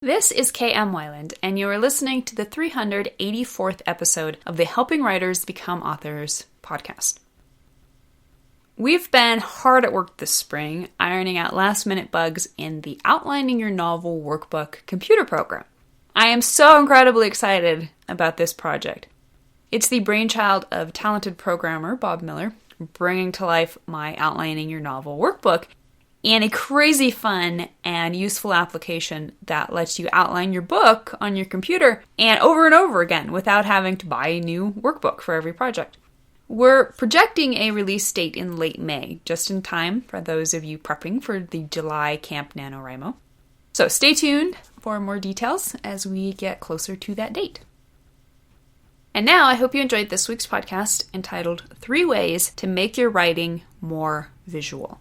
This is KM Wyland, and you are listening to the 384th episode of the Helping Writers Become Authors podcast. We've been hard at work this spring, ironing out last-minute bugs in the Outlining Your Novel Workbook computer program. I am so incredibly excited about this project. It's the brainchild of talented programmer Bob Miller, bringing to life my Outlining Your Novel Workbook and a crazy fun and useful application that lets you outline your book on your computer and over again without having to buy a new workbook for every project. We're projecting a release date in late May, just in time for those of you prepping for the July Camp NaNoWriMo. So stay tuned for more details as we get closer to that date. And now I hope you enjoyed this week's podcast entitled 3 Ways to Make Your Writing More Visual.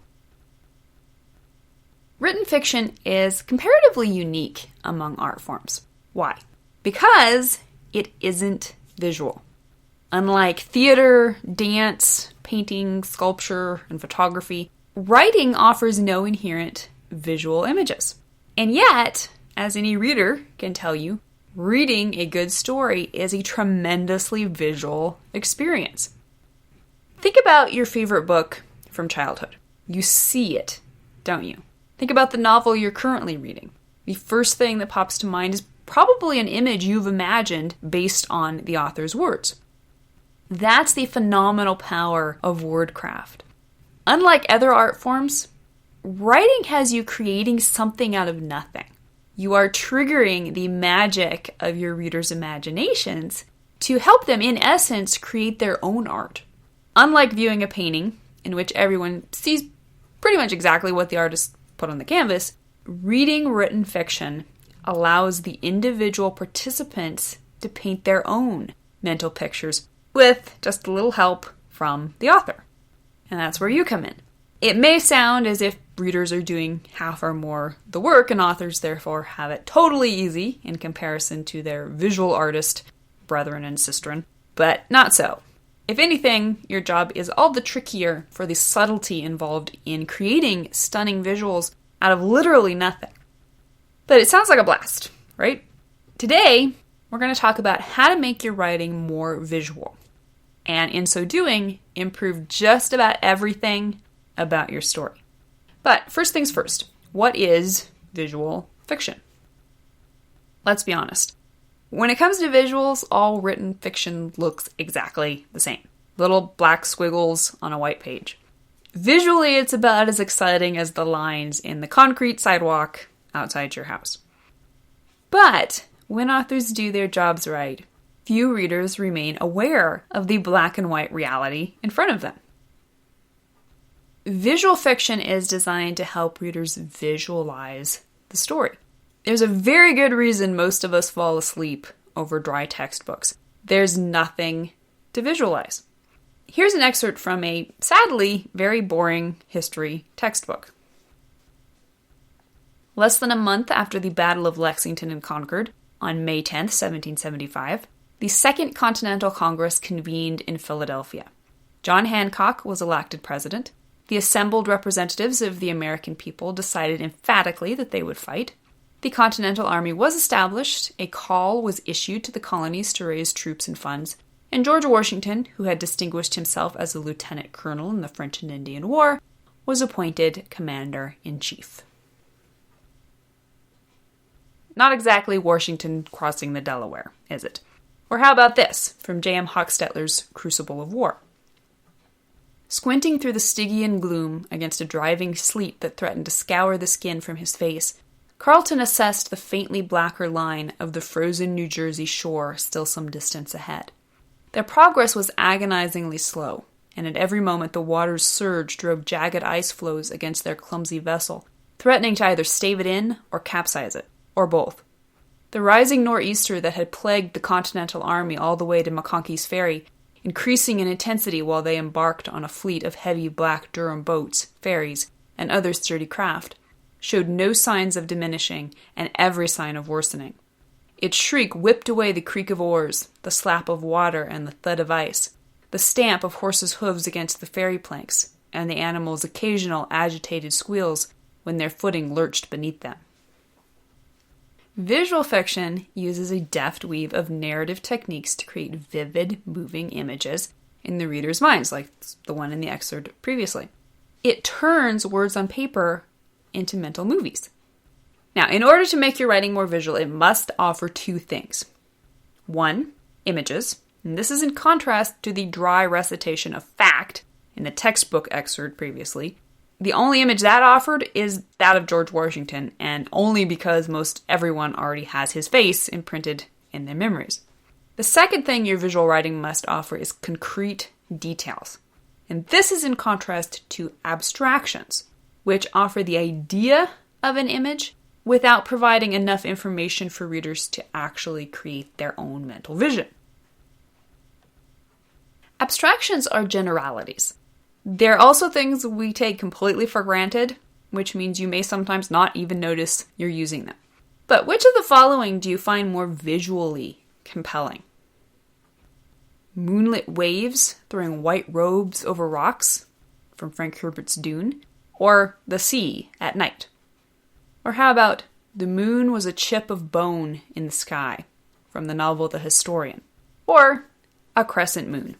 Written fiction is comparatively unique among art forms. Why? Because it isn't visual. Unlike theater, dance, painting, sculpture, and photography, writing offers no inherent visual images. And yet, as any reader can tell you, reading a good story is a tremendously visual experience. Think about your favorite book from childhood. You see it, don't you? Think about the novel you're currently reading. The first thing that pops to mind is probably an image you've imagined based on the author's words. That's the phenomenal power of wordcraft. Unlike other art forms, writing has you creating something out of nothing. You are triggering the magic of your readers' imaginations to help them, in essence, create their own art. Unlike viewing a painting, in which everyone sees pretty much exactly what the artist put on the canvas, reading written fiction allows the individual participants to paint their own mental pictures with just a little help from the author. And that's where you come in. It may sound as if readers are doing half or more the work, and authors therefore have it totally easy in comparison to their visual artist brethren and sistren, but not so. If anything, your job is all the trickier for the subtlety involved in creating stunning visuals out of literally nothing. But it sounds like a blast, right? Today, we're going to talk about how to make your writing more visual, and in so doing, improve just about everything about your story. But first things first, what is visual fiction? Let's be honest. When it comes to visuals, all written fiction looks exactly the same. Little black squiggles on a white page. Visually, it's about as exciting as the lines in the concrete sidewalk outside your house. But when authors do their jobs right, few readers remain aware of the black and white reality in front of them. Visual fiction is designed to help readers visualize the story. There's a very good reason most of us fall asleep over dry textbooks. There's nothing to visualize. Here's an excerpt from a, sadly, very boring history textbook. Less than a month after the Battle of Lexington and Concord, on May 10th, 1775, the Second Continental Congress convened in Philadelphia. John Hancock was elected president. The assembled representatives of the American people decided emphatically that they would fight. The Continental Army was established, a call was issued to the colonies to raise troops and funds, and George Washington, who had distinguished himself as a lieutenant colonel in the French and Indian War, was appointed commander-in-chief. Not exactly Washington crossing the Delaware, is it? Or how about this, from J.M. Hochstetler's Crucible of War? Squinting through the Stygian gloom against a driving sleet that threatened to scour the skin from his face, Carleton assessed the faintly blacker line of the frozen New Jersey shore still some distance ahead. Their progress was agonizingly slow, and at every moment the water's surge drove jagged ice floes against their clumsy vessel, threatening to either stave it in or capsize it, or both. The rising nor'easter that had plagued the Continental Army all the way to McConkey's Ferry, increasing in intensity while they embarked on a fleet of heavy black Durham boats, ferries, and other sturdy craft, showed no signs of diminishing and every sign of worsening. Its shriek whipped away the creak of oars, the slap of water and the thud of ice, the stamp of horses' hooves against the ferry planks, and the animals' occasional agitated squeals when their footing lurched beneath them. Visual fiction uses a deft weave of narrative techniques to create vivid, moving images in the reader's minds, like the one in the excerpt previously. It turns words on paper into mental movies. Now, in order to make your writing more visual, it must offer two things. One, images. And this is in contrast to the dry recitation of fact in the textbook excerpt previously. The only image that offered is that of George Washington, and only because most everyone already has his face imprinted in their memories. The second thing your visual writing must offer is concrete details. And this is in contrast to abstractions, which offer the idea of an image without providing enough information for readers to actually create their own mental vision. Abstractions are generalities. They're also things we take completely for granted, which means you may sometimes not even notice you're using them. But which of the following do you find more visually compelling? Moonlit waves throwing white robes over rocks from Frank Herbert's Dune, or the sea at night? Or how about the moon was a chip of bone in the sky from the novel The Historian, or a crescent moon?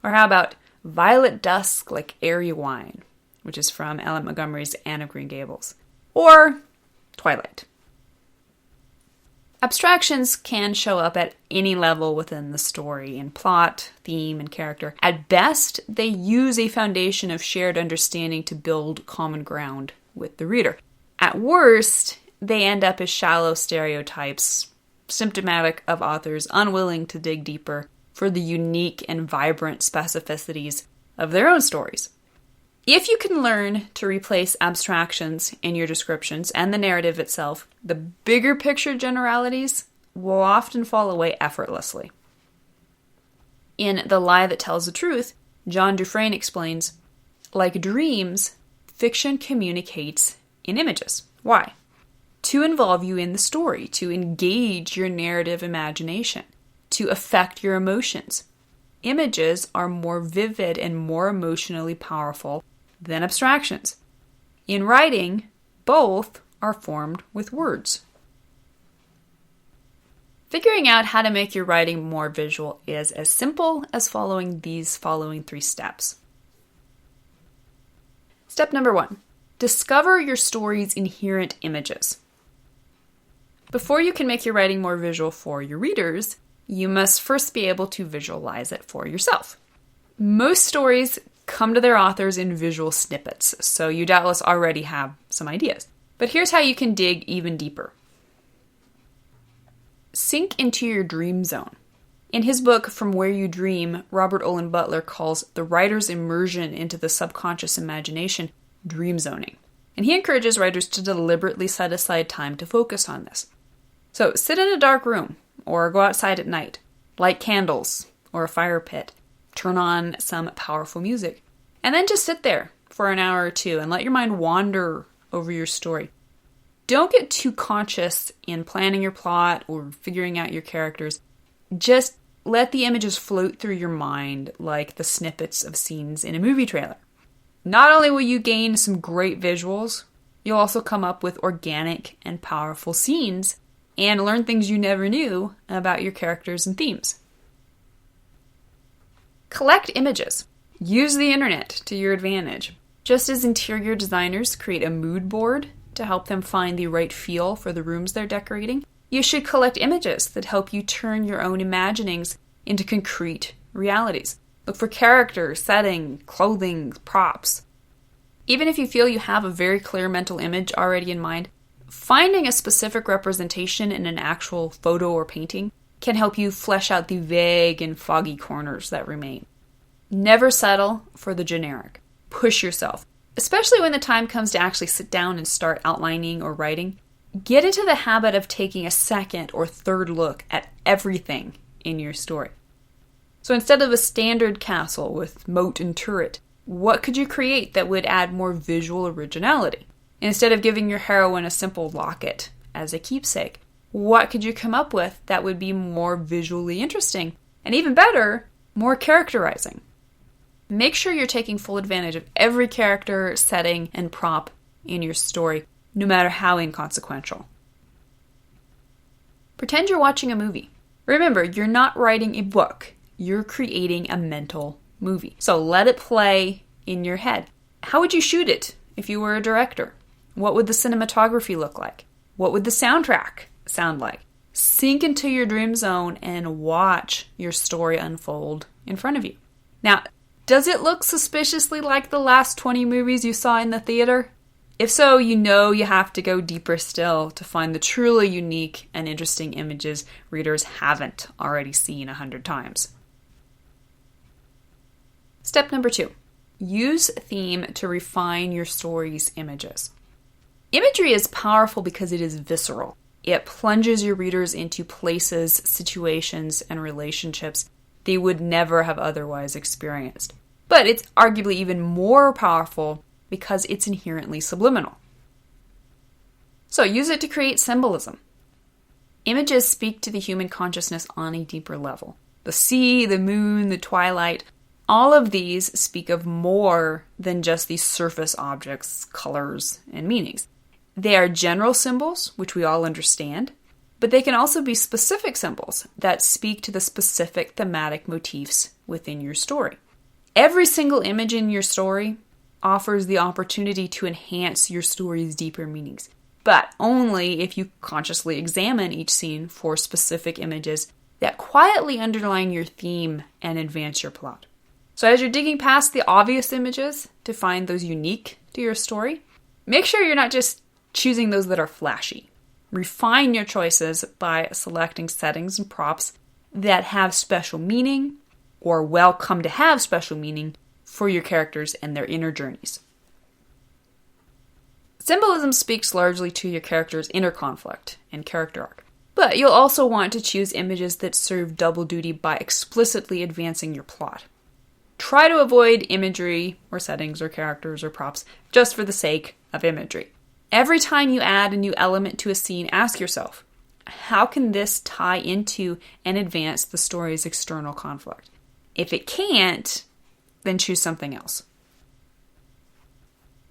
Or how about violet dusk like airy wine, which is from Ellen Montgomery's Anne of Green Gables, or Twilight? Abstractions can show up at any level within the story in plot, theme, and character. At best, they use a foundation of shared understanding to build common ground with the reader. At worst, they end up as shallow stereotypes, symptomatic of authors unwilling to dig deeper for the unique and vibrant specificities of their own stories. If you can learn to replace abstractions in your descriptions and the narrative itself, the bigger picture generalities will often fall away effortlessly. In The Lie That Tells the Truth, John Dufresne explains, like dreams, fiction communicates in images. Why? To involve you in the story, to engage your narrative imagination, to affect your emotions. Images are more vivid and more emotionally powerful than abstractions. In writing, both are formed with words. Figuring out how to make your writing more visual is as simple as following these following 3 steps. Step number 1. Discover your story's inherent images. Before you can make your writing more visual for your readers, you must first be able to visualize it for yourself. Most stories come to their authors in visual snippets, so you doubtless already have some ideas. But here's how you can dig even deeper. Sink into your dream zone. In his book, From Where You Dream, Robert Olen Butler calls the writer's immersion into the subconscious imagination dream zoning. And he encourages writers to deliberately set aside time to focus on this. So sit in a dark room, or go outside at night, light candles or a fire pit, turn on some powerful music, and then just sit there for an hour or two and let your mind wander over your story. Don't get too conscious in planning your plot or figuring out your characters. Just let the images float through your mind like the snippets of scenes in a movie trailer. Not only will you gain some great visuals, you'll also come up with organic and powerful scenes and learn things you never knew about your characters and themes. Collect images. Use the internet to your advantage. Just as interior designers create a mood board to help them find the right feel for the rooms they're decorating, you should collect images that help you turn your own imaginings into concrete realities. Look for characters, setting, clothing, props. Even if you feel you have a very clear mental image already in mind, finding a specific representation in an actual photo or painting can help you flesh out the vague and foggy corners that remain. Never settle for the generic. Push yourself, especially when the time comes to actually sit down and start outlining or writing. Get into the habit of taking a second or third look at everything in your story. So instead of a standard castle with moat and turret, what could you create that would add more visual originality? Instead of giving your heroine a simple locket as a keepsake, what could you come up with that would be more visually interesting? And even better, more characterizing. Make sure you're taking full advantage of every character, setting, and prop in your story, no matter how inconsequential. Pretend you're watching a movie. Remember, you're not writing a book. You're creating a mental movie. So let it play in your head. How would you shoot it if you were a director? What would the cinematography look like? What would the soundtrack sound like? Sink into your dream zone and watch your story unfold in front of you. Now, does it look suspiciously like the last 20 movies you saw in the theater? If so, you know you have to go deeper still to find the truly unique and interesting images readers haven't already seen 100 times. Step number 2. Use theme to refine your story's images. Imagery is powerful because it is visceral. It plunges your readers into places, situations, and relationships they would never have otherwise experienced. But it's arguably even more powerful because it's inherently subliminal. So use it to create symbolism. Images speak to the human consciousness on a deeper level. The sea, the moon, the twilight, all of these speak of more than just these surface objects, colors, and meanings. They are general symbols, which we all understand, but they can also be specific symbols that speak to the specific thematic motifs within your story. Every single image in your story offers the opportunity to enhance your story's deeper meanings, but only if you consciously examine each scene for specific images that quietly underline your theme and advance your plot. So as you're digging past the obvious images to find those unique to your story, make sure you're not just choosing those that are flashy. Refine your choices by selecting settings and props that have special meaning or will come to have special meaning for your characters and their inner journeys. Symbolism speaks largely to your character's inner conflict and character arc, but you'll also want to choose images that serve double duty by explicitly advancing your plot. Try to avoid imagery or settings or characters or props just for the sake of imagery. Every time you add a new element to a scene, ask yourself, how can this tie into and advance the story's external conflict? If it can't, then choose something else.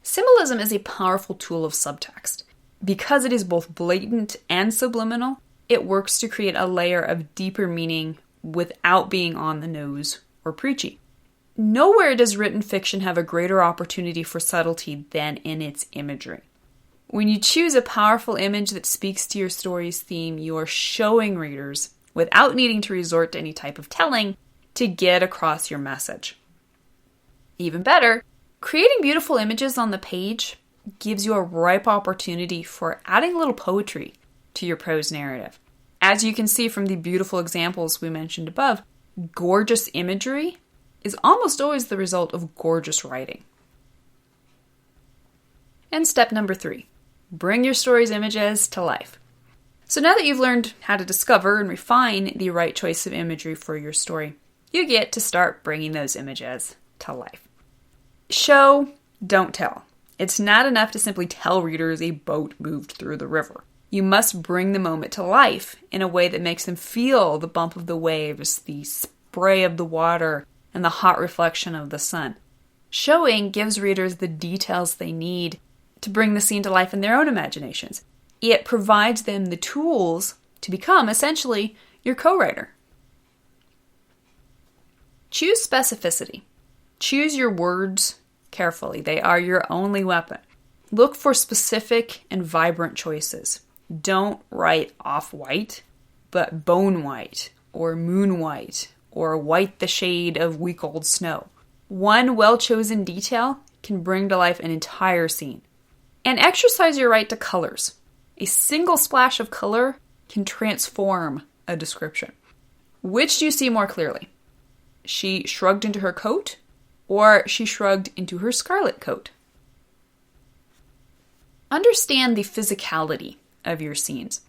Symbolism is a powerful tool of subtext. Because it is both blatant and subliminal, it works to create a layer of deeper meaning without being on the nose or preachy. Nowhere does written fiction have a greater opportunity for subtlety than in its imagery. When you choose a powerful image that speaks to your story's theme, you are showing readers, without needing to resort to any type of telling, to get across your message. Even better, creating beautiful images on the page gives you a ripe opportunity for adding a little poetry to your prose narrative. As you can see from the beautiful examples we mentioned above, gorgeous imagery is almost always the result of gorgeous writing. And step number 3, bring your story's images to life. So now that you've learned how to discover and refine the right choice of imagery for your story, you get to start bringing those images to life. Show, don't tell. It's not enough to simply tell readers a boat moved through the river. You must bring the moment to life in a way that makes them feel the bump of the waves, the spray of the water, and the hot reflection of the sun. Showing gives readers the details they need to bring the scene to life in their own imaginations. It provides them the tools to become, essentially, your co-writer. Choose specificity. Choose your words carefully. They are your only weapon. Look for specific and vibrant choices. Don't write off-white, but bone white, or moon white, or white the shade of week-old snow. One well-chosen detail can bring to life an entire scene. And exercise your right to colors. A single splash of color can transform a description. Which do you see more clearly? She shrugged into her coat, or she shrugged into her scarlet coat? Understand the physicality of your scenes.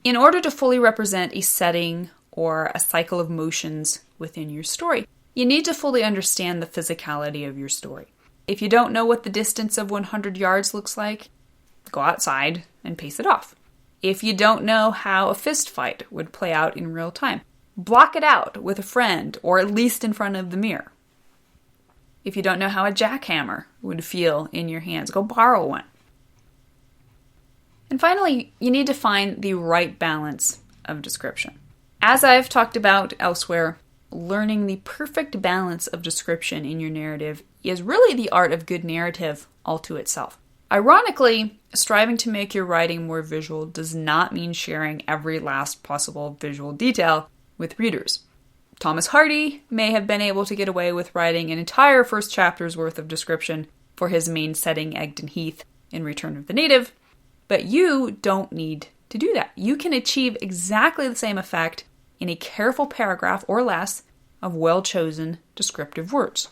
In order to fully represent a setting or a cycle of motions within your story, you need to fully understand the physicality of your story. If you don't know what the distance of 100 yards looks like, go outside and pace it off. If you don't know how a fist fight would play out in real time, block it out with a friend or at least in front of the mirror. If you don't know how a jackhammer would feel in your hands, go borrow one. And finally, you need to find the right balance of description. As I've talked about elsewhere, learning the perfect balance of description in your narrative is really the art of good narrative all to itself. Ironically, striving to make your writing more visual does not mean sharing every last possible visual detail with readers. Thomas Hardy may have been able to get away with writing an entire first chapter's worth of description for his main setting, Egdon Heath, in Return of the Native, but you don't need to do that. You can achieve exactly the same effect in a careful paragraph or less of well-chosen descriptive words.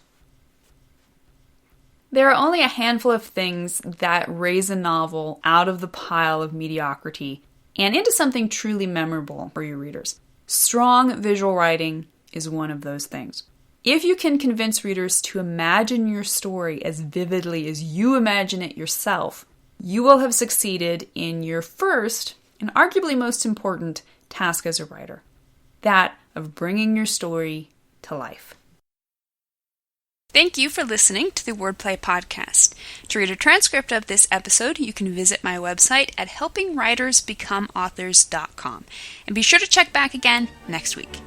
There are only a handful of things that raise a novel out of the pile of mediocrity and into something truly memorable for your readers. Strong visual writing is one of those things. If you can convince readers to imagine your story as vividly as you imagine it yourself, you will have succeeded in your first, and arguably most important, task as a writer. That of bringing your story to life. Thank you for listening to the Wordplay Podcast. To read a transcript of this episode, you can visit my website at helpingwritersbecomeauthors.com. And be sure to check back again next week.